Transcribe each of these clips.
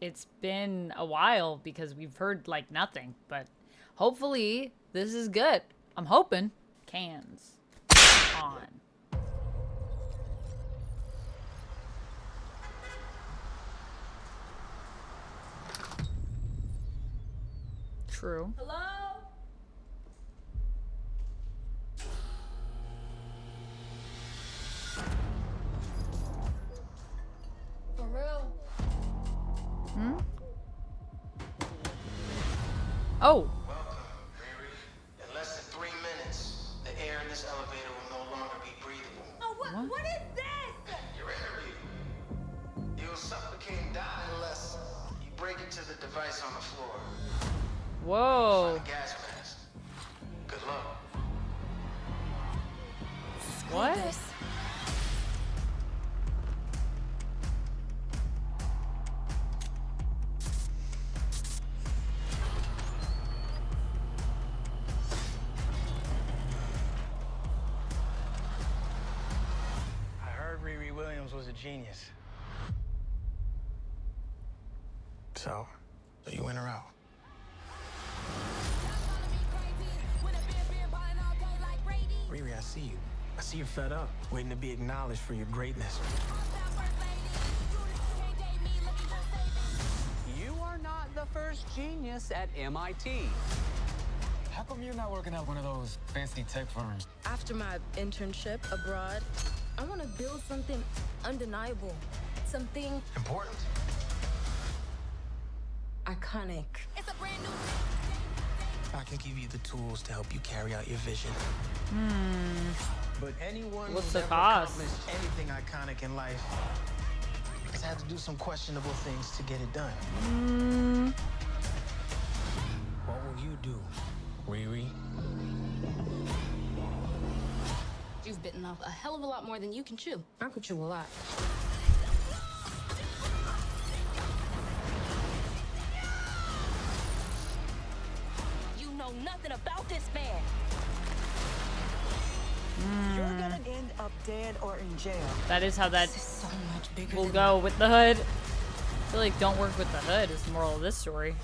it's been a while because we've heard like nothing, but hopefully this is good. I'm hoping. Cans on. True. Hello? For real? Hmm? Oh. Welcome, Riri. In less than 3 minutes, the air in this elevator will no longer be breathable. Oh, what is this? Your interview. You'll suffocate and die unless you break into the device on the floor. Whoa. Find a gas mask. Good luck. What? This. I heard Riri Williams was a genius. So you in or out? Riri, I see you. I see you're fed up, waiting to be acknowledged for your greatness. You are not the first genius at MIT. How come you're not working at one of those fancy tech firms? After my internship abroad, I want to build something undeniable. Something Important? iconic. It's a brand new. I can give you the tools to help you carry out your vision. But anyone What's who's the ever cost? accomplished anything iconic in life has had to do some questionable things to get it done. What will you do, Riri? You've bitten off a hell of a lot more than you can chew. I could chew a lot. You know nothing about this man. You're gonna end up dead or in jail. That is how that This is so much bigger will than go with the hood. I feel like don't work with the hood is the moral of this story.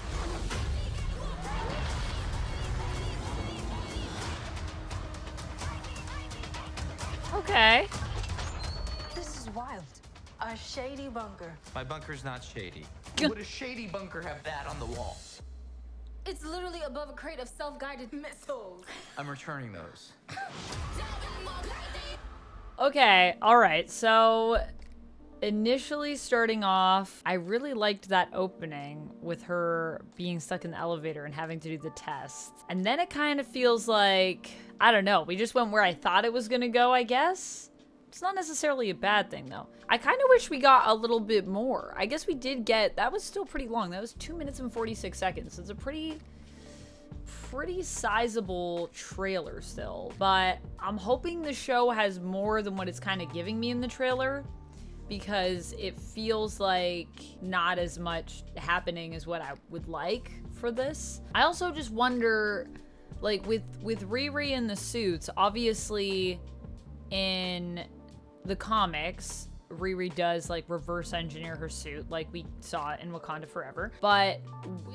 Okay. This is wild. A shady bunker. My bunker's not shady. Would a shady bunker have that on the wall? It's literally above a crate of self-guided missiles. I'm returning those. Okay, alright, so initially starting off, I really liked that opening with her being stuck in the elevator and having to do the test. And then it kind of feels like, I don't know, we just went where I thought it was gonna go, I guess. It's not necessarily a bad thing, though. I kind of wish we got a little bit more. I guess we did get, that was still pretty long. That was 2 minutes and 46 seconds. It's a pretty sizable trailer still. But I'm hoping the show has more than what it's kind of giving me in the trailer, because it feels like not as much happening as what I would like for this. I also just wonder, like, with Riri in the suits, obviously in the comics, Riri does like reverse engineer her suit like we saw in Wakanda Forever. But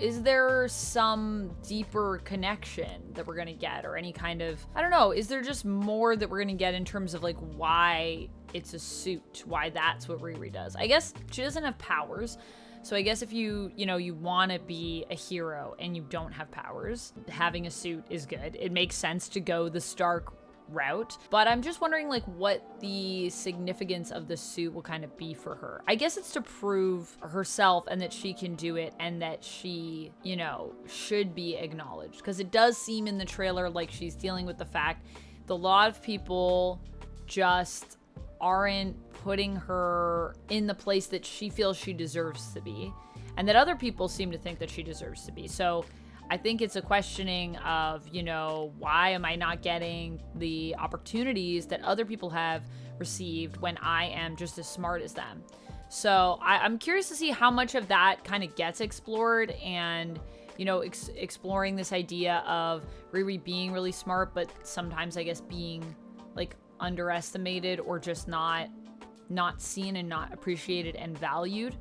is there some deeper connection that we're gonna get, or any kind of, I don't know, is there just more that we're gonna get in terms of like why it's a suit, why that's what Riri does? I guess she doesn't have powers. So I guess if you want to be a hero and you don't have powers, having a suit is good. It makes sense to go the Stark route, but I'm just wondering like what the significance of the suit will kind of be for her. I guess it's to prove herself and that she can do it, and that she, should be acknowledged, because it does seem in the trailer like she's dealing with the fact that a lot of people just aren't putting her in the place that she feels she deserves to be, and that other people seem to think that she deserves to be. So I think it's a questioning of, why am I not getting the opportunities that other people have received when I am just as smart as them? So I'm curious to see how much of that kind of gets explored, and, exploring this idea of Riri being really smart, but sometimes I guess being like underestimated or just not seen and not appreciated and valued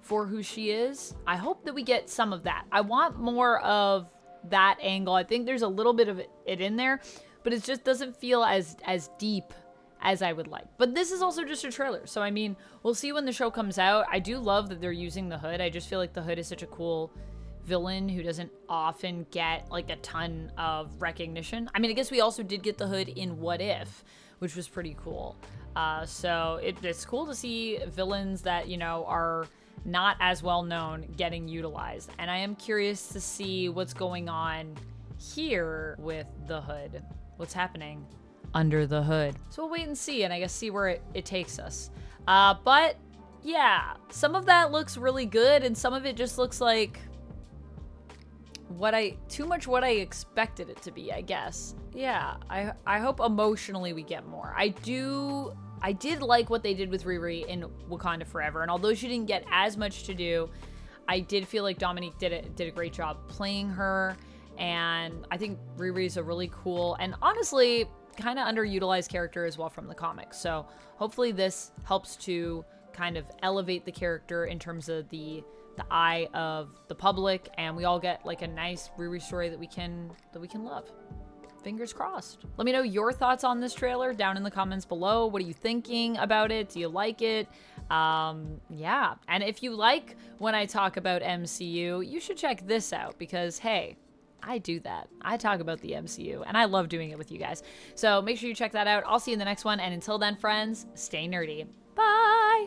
for who she is. I hope that we get some of that. I want more of that angle. I think there's a little bit of it in there, but it just doesn't feel as deep as I would like. But this is also just a trailer, so I mean, we'll see when the show comes out. I do love that they're using the Hood. I just feel like the Hood is such a cool villain who doesn't often get like a ton of recognition. I mean, I guess we also did get the Hood in What If, which was pretty cool. So it's cool to see villains that, you know, are not as well known getting utilized. And I am curious to see what's going on here with the Hood. What's happening under the hood. So we'll wait and see, and I guess see where it takes us. But yeah, some of that looks really good, and some of it just looks like too much what I expected it to be, I guess. Yeah, I hope emotionally we get more. I did like what they did with Riri in Wakanda Forever, and although she didn't get as much to do, I did feel like Dominique did a great job playing her, and I think Riri's a really cool and honestly kind of underutilized character as well from the comics. So hopefully this helps to kind of elevate the character in terms of the eye of the public, and we all get like a nice Riri story that we can love. Fingers crossed. Let me know your thoughts on this trailer down in the comments below. What are you thinking about it? Do you like it? Yeah. And if you like when I talk about MCU, you should check this out because, hey, I do that. I talk about the MCU, and I love doing it with you guys. So make sure you check that out. I'll see you in the next one, and until then, friends, stay nerdy.